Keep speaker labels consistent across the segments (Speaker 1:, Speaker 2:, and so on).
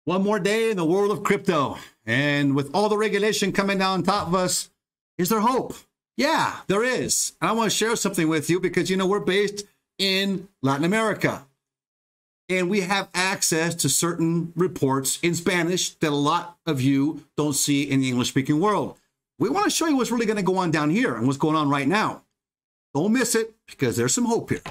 Speaker 1: One more day in the world of crypto. And with all the regulation coming down on top of us, is there hope? Yeah, there is. And I want to share something with you because, you know, we're based in Latin America. And we have access to certain reports in Spanish that a lot of you don't see in the English-speaking world. We want to show you what's really going to go on down here and what's going on right now. Don't miss it because there's some hope here.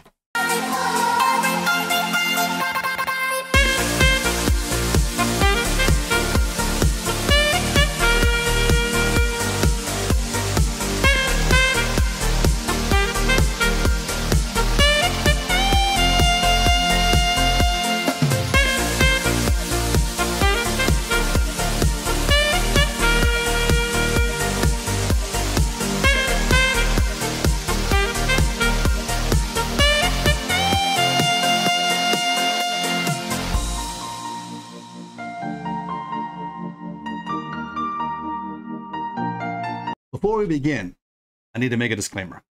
Speaker 1: Before we begin, I need to make a disclaimer.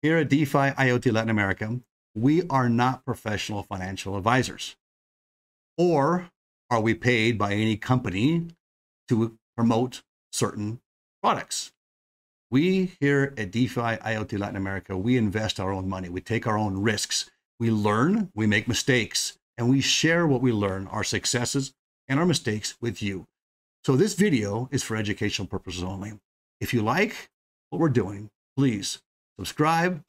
Speaker 1: Here at DeFi IoT Latin America, we are not professional financial advisors, or are we paid by any company to promote certain products. We here at DeFi IoT Latin America, we invest our own money. We take our own risks. We learn, we make mistakes, and we share what we learn, our successes and our mistakes with you. So this video is for educational purposes only. If you like what we're doing, please subscribe,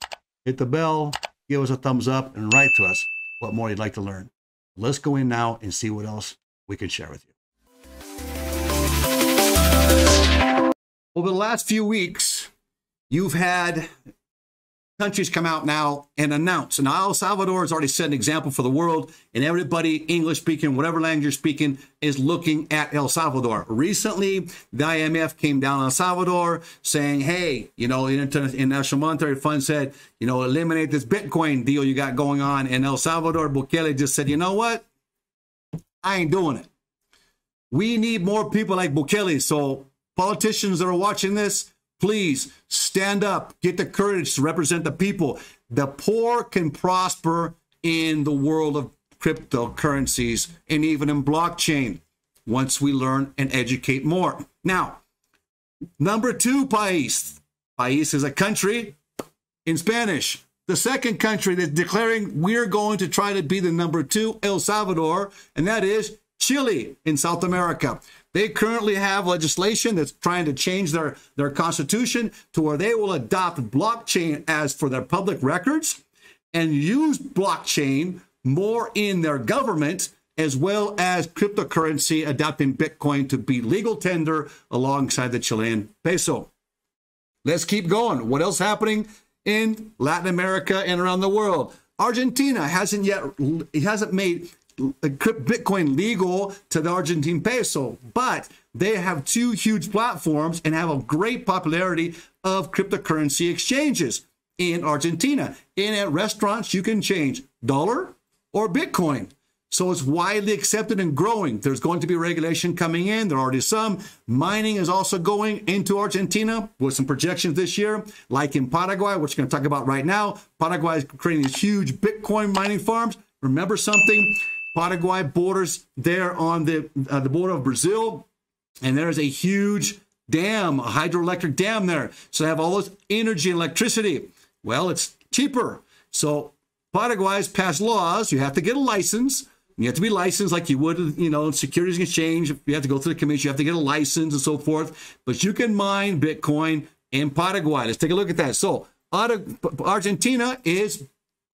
Speaker 1: hit the bell, give us a thumbs up, and write to us what more you'd like to learn. Let's go in now and see what else we can share with you. Over the last few weeks, you've had countries come out now and announce. And El Salvador has already set an example for the world, and everybody, English speaking, whatever language you're speaking, is looking at El Salvador. Recently, the IMF came down on El Salvador saying, hey, you know, the International Monetary Fund said, you know, eliminate this Bitcoin deal you got going on. And El Salvador, Bukele just said, you know what? I ain't doing it. We need more people like Bukele. So politicians that are watching this, please stand up, get the courage to represent the people. The poor can prosper in the world of cryptocurrencies and even in blockchain once we learn and educate more. Now, number two, país. País is a country in Spanish. The second country that's declaring we're going to try to be the number two, El Salvador, and that is Chile in South America. They currently have legislation that's trying to change their constitution to where they will adopt blockchain as for their public records and use blockchain more in their government, as well as cryptocurrency, adopting Bitcoin to be legal tender alongside the Chilean peso. Let's keep going. What else happening in Latin America and around the world? Argentina hasn't made Bitcoin legal to the Argentine peso, but they have two huge platforms and have a great popularity of cryptocurrency exchanges in Argentina. And at restaurants, you can change dollar or Bitcoin. So it's widely accepted and growing. There's going to be regulation coming in. There are already some. Mining is also going into Argentina with some projections this year, like in Paraguay, which we're going to talk about right now. Paraguay is creating these huge Bitcoin mining farms. Remember something? Paraguay borders there on the border of Brazil, and there's a huge dam, a hydroelectric dam there. So they have all this energy and electricity. Well, it's cheaper. So Paraguay's passed laws. You have to get a license. You have to be licensed like you would, you know, Securities and Exchange. You have to go through the commission. You have to get a license and so forth. But you can mine Bitcoin in Paraguay. Let's take a look at that. So Argentina is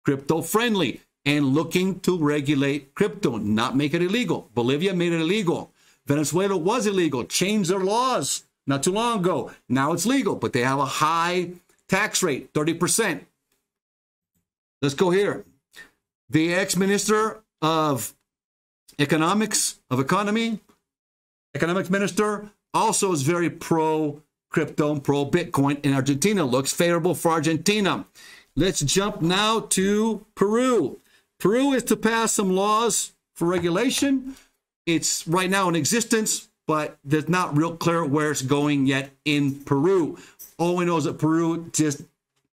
Speaker 1: crypto friendly and looking to regulate crypto, not make it illegal. Bolivia made it illegal. Venezuela was illegal, changed their laws not too long ago. Now it's legal, but they have a high tax rate, 30%. Let's go here. The ex-minister of economics minister, also is very pro-crypto and pro-Bitcoin in Argentina. Looks favorable for Argentina. Let's jump now to Peru. Peru is to pass some laws for regulation. It's right now in existence, but there's not real clear where it's going yet in Peru. All we know is that Peru just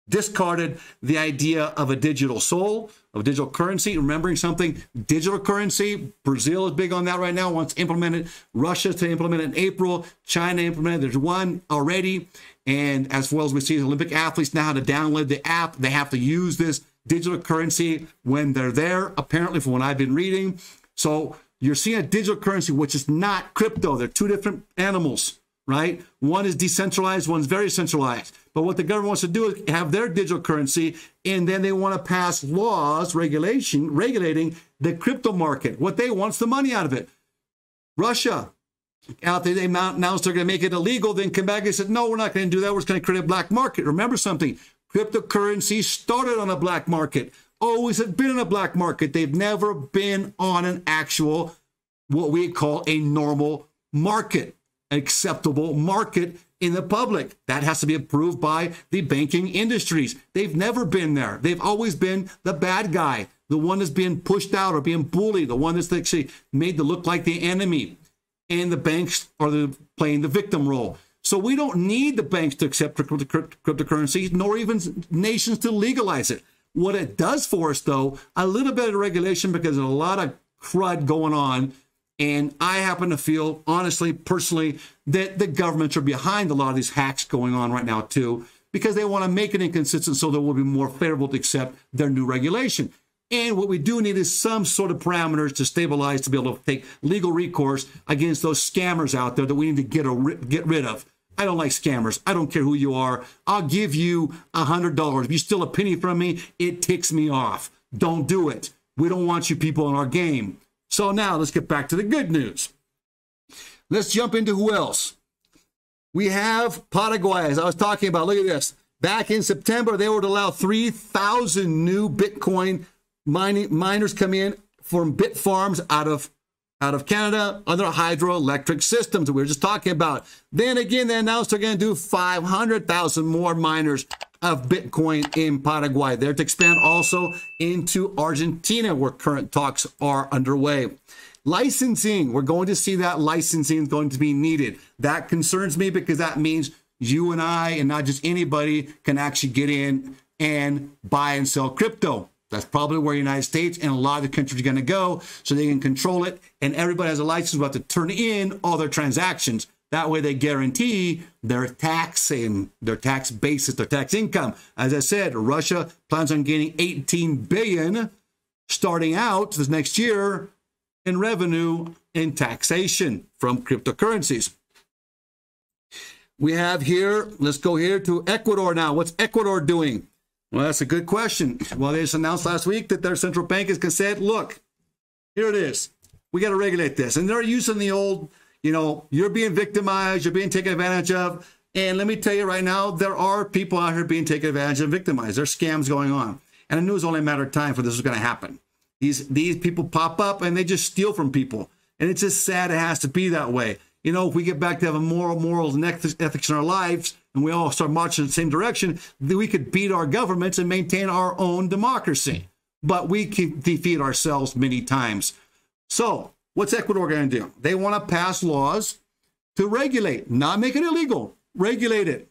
Speaker 1: discarded the idea of a digital soul, of a digital currency. Remembering something, digital currency, Brazil is big on that right now, wants to implement it. Russia's to implement it in April. China implemented, there's one already. And as well as we see Olympic athletes now how to download the app, they have to use this digital currency when they're there, apparently from what I've been reading. So you're seeing a digital currency, which is not crypto. They're two different animals, right? One is decentralized, one's very centralized. But what the government wants to do is have their digital currency, and then they want to pass laws, regulating the crypto market. What they want is the money out of it. Russia, out there, they announced they're going to make it illegal, then come back and said, no, we're not going to do that. We're just going to create a black market. Remember something, cryptocurrency started on a black market, always have been in a black market. They've never been on an actual, what we call a normal market, acceptable market in the public. That has to be approved by the banking industries. They've never been there. They've always been the bad guy, the one that's being pushed out or being bullied, the one that's actually made to look like the enemy. And the banks are playing the victim role. So we don't need the banks to accept cryptocurrency, nor even nations to legalize it. What it does for us, though, a little bit of regulation, because there's a lot of crud going on. And I happen to feel, honestly, personally, that the governments are behind a lot of these hacks going on right now, too, because they want to make it inconsistent so that it will be more favorable to accept their new regulation. And what we do need is some sort of parameters to stabilize, to be able to take legal recourse against those scammers out there that we need to get rid of. I don't like scammers. I don't care who you are. I'll give you $100. If you steal a penny from me, it ticks me off. Don't do it. We don't want you people in our game. So now let's get back to the good news. Let's jump into who else. We have Paraguay, as I was talking about. Look at this. Back in September, they would allow 3,000 new Bitcoin miners come in from bit farms out of Canada, other hydroelectric systems that we were just talking about. Then again, they announced they're going to do 500,000 more miners of Bitcoin in Paraguay. They're to expand also into Argentina, where current talks are underway. Licensing, we're going to see that licensing is going to be needed. That concerns me, because that means you and I, and not just anybody, can actually get in and buy and sell crypto. That's probably where the United States and a lot of the countries are going to go, so they can control it. And everybody has a license, will have to turn in all their transactions. That way they guarantee their tax and their tax basis, their tax income. As I said, Russia plans on gaining $18 billion starting out this next year in revenue and taxation from cryptocurrencies. We have here, let's go here to Ecuador now. What's Ecuador doing? Well, that's a good question. Well, they just announced last week that their central bank has said, look, here it is. We got to regulate this. And they're using the old, you're being victimized, you're being taken advantage of. And let me tell you right now, there are people out here being taken advantage of and victimized. There's scams going on. And I knew it was only a matter of time for this was going to happen. These people pop up and they just steal from people. And it's just sad it has to be that way. If we get back to having morals and ethics in our lives, and we all start marching in the same direction, then we could beat our governments and maintain our own democracy. But we can defeat ourselves many times. So what's Ecuador going to do? They want to pass laws to regulate, not make it illegal, regulate it.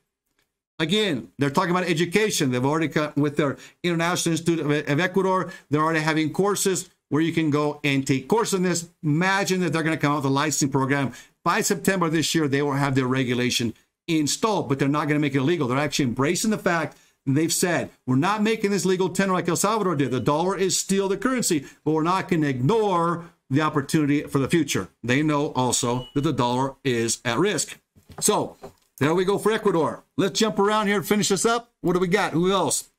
Speaker 1: Again, they're talking about education. They've already got with their International Institute of Ecuador, they're already having courses where you can go and take courses in this. Imagine that they're going to come out with a licensing program. By September this year, they will have their regulation installed, but they're not going to make it illegal. They're actually embracing the fact, and they've said, we're not making this legal tender like El Salvador did. The dollar is still the currency, but we're not going to ignore the opportunity for the future. They know also that the dollar is at risk. So there we go for Ecuador. Let's jump around here and finish this up. What do we got? Who else?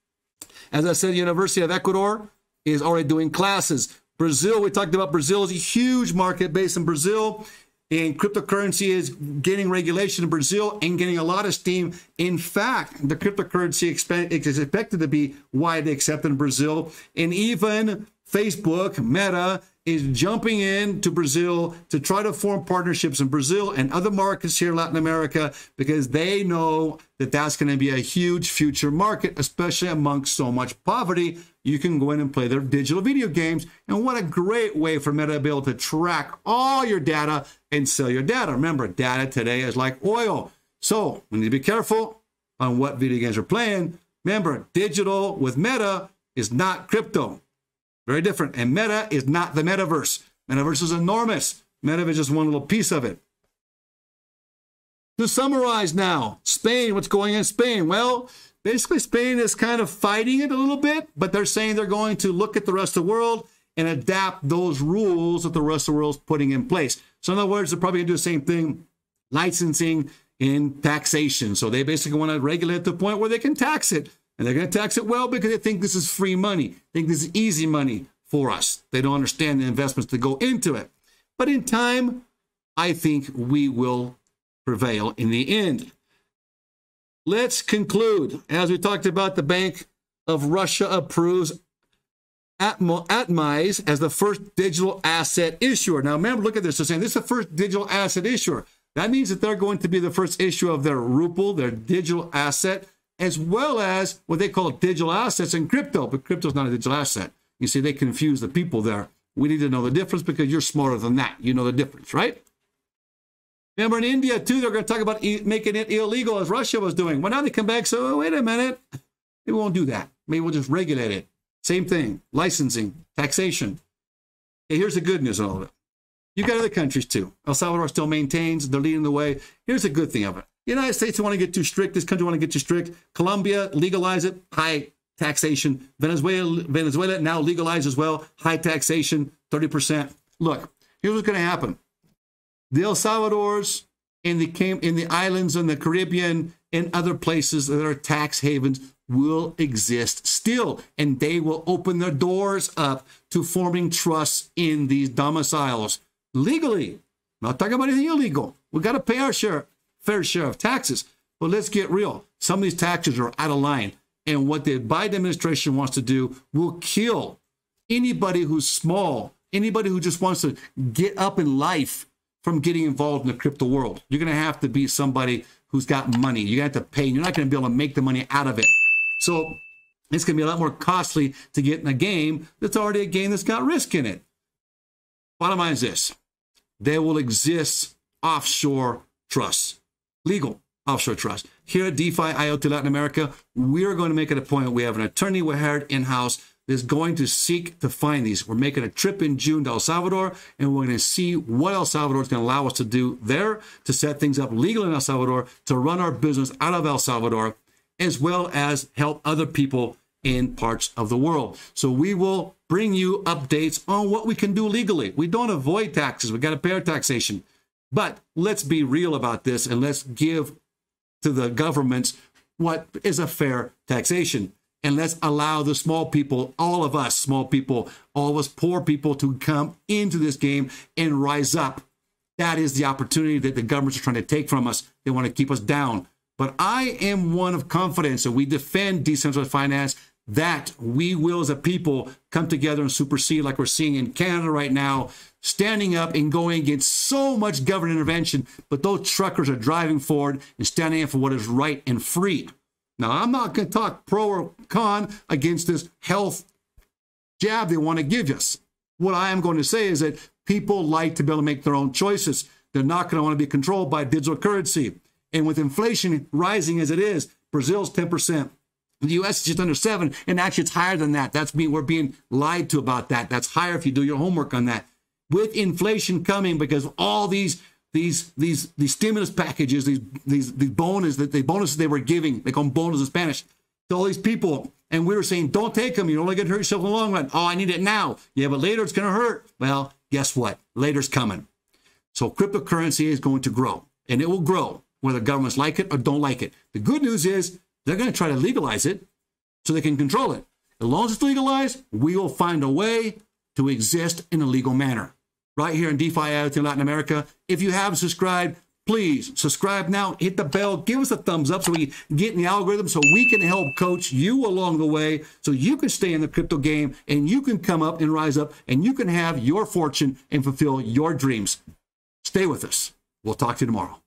Speaker 1: As I said, the University of Ecuador is already doing classes. Brazil, we talked about Brazil is a huge market based in Brazil. And cryptocurrency is getting regulation in Brazil and getting a lot of steam. In fact, the cryptocurrency is expected to be widely accepted in Brazil. And even Facebook, Meta, is jumping into Brazil to try to form partnerships in Brazil and other markets here in Latin America, because they know that that's going to be a huge future market, especially amongst so much poverty. You can go in and play their digital video games. And what a great way for Meta to be able to track all your data and sell your data. Remember, data today is like oil. So we need to be careful on what video games we're playing, Remember, digital with Meta is not crypto. Very different. And Meta is not the metaverse. Metaverse is enormous. Metaverse is just one little piece of it. To summarize now, Spain, what's going on in Spain? Well, basically Spain is kind of fighting it a little bit, but they're saying they're going to look at the rest of the world and adapt those rules that the rest of the world is putting in place. So in other words, they're probably going to do the same thing, licensing and taxation. So they basically want to regulate it to the point where they can tax it. And they're going to tax it well because they think this is free money. They think this is easy money for us. They don't understand the investments that go into it. But in time, I think we will prevail in the end. Let's conclude. As we talked about, the Bank of Russia approves Atmais as the first digital asset issuer. Now, remember, look at this. They're saying this is the first digital asset issuer. That means that they're going to be the first issue of their ruble, their digital asset, as well as what they call digital assets in crypto. But crypto is not a digital asset. You see, they confuse the people there. We need to know the difference because you're smarter than that. You know the difference, right? Remember, in India, too, they're going to talk about making it illegal as Russia was doing. Well, now they come back, so oh, wait a minute. Maybe we won't do that. Maybe we'll just regulate it. Same thing, licensing, taxation. Okay, here's the good news on all of it. You got other countries, too. El Salvador still maintains. They're leading the way. Here's the good thing of it. The United States want to get too strict. This country want to get too strict. Colombia, legalize it, high taxation. Venezuela now legalized as well, high taxation, 30%. Look, here's what's going to happen. The El Salvadors in the islands in the Caribbean and other places that are tax havens will exist still, and they will open their doors up to forming trusts in these domiciles legally. Not talking about anything illegal. We got to pay our fair share of taxes. But let's get real. Some of these taxes are out of line, and what the Biden administration wants to do will kill anybody who's small, anybody who just wants to get up in life from getting involved in the crypto world. You're going to have to be somebody who's got money. You're going to have to pay. You're not going to be able to make the money out of it. So it's going to be a lot more costly to get in a game that's already a game that's got risk in it. Bottom line is this. There will exist offshore trusts, legal offshore trusts. Here at DeFi IoT Latin America, we're going to make it a point. We have an attorney we hired in-house is going to seek to find these. We're making a trip in June to El Salvador, and we're going to see what El Salvador is going to allow us to do there to set things up legal in El Salvador, to run our business out of El Salvador, as well as help other people in parts of the world. So we will bring you updates on what we can do legally. We don't avoid taxes. We got to pay our taxation. But let's be real about this, and let's give to the governments what is a fair taxation. And let's allow the small people, all of us small people, all of us poor people to come into this game and rise up. That is the opportunity that the governments are trying to take from us. They want to keep us down. But I am one of confidence, and we defend decentralized finance, that we will as a people come together and supersede, like we're seeing in Canada right now, standing up and going against so much government intervention. But those truckers are driving forward and standing up for what is right and free. Now, I'm not going to talk pro or con against this health jab they want to give us. What I am going to say is that people like to be able to make their own choices. They're not going to want to be controlled by digital currency. And with inflation rising as it is, Brazil's 10%. The U.S. is just under 7%, and actually it's higher than that. We're being lied to about that. That's higher if you do your homework on that. With inflation coming, because of all these stimulus packages, these bonuses they were giving, they call them bonuses in Spanish, to all these people, and we were saying, don't take them. You're only going to hurt yourself in the long run. Oh, I need it now. Yeah, but later it's going to hurt. Well, guess what? Later's coming. So cryptocurrency is going to grow, and it will grow whether governments like it or don't like it. The good news is they're going to try to legalize it so they can control it. As long as it's legalized, we will find a way to exist in a legal manner. Right here in DeFi IoT in Latin America. If you haven't subscribed, please subscribe now. Hit the bell. Give us a thumbs up so we can get in the algorithm, so we can help coach you along the way, so you can stay in the crypto game and you can come up and rise up and you can have your fortune and fulfill your dreams. Stay with us. We'll talk to you tomorrow.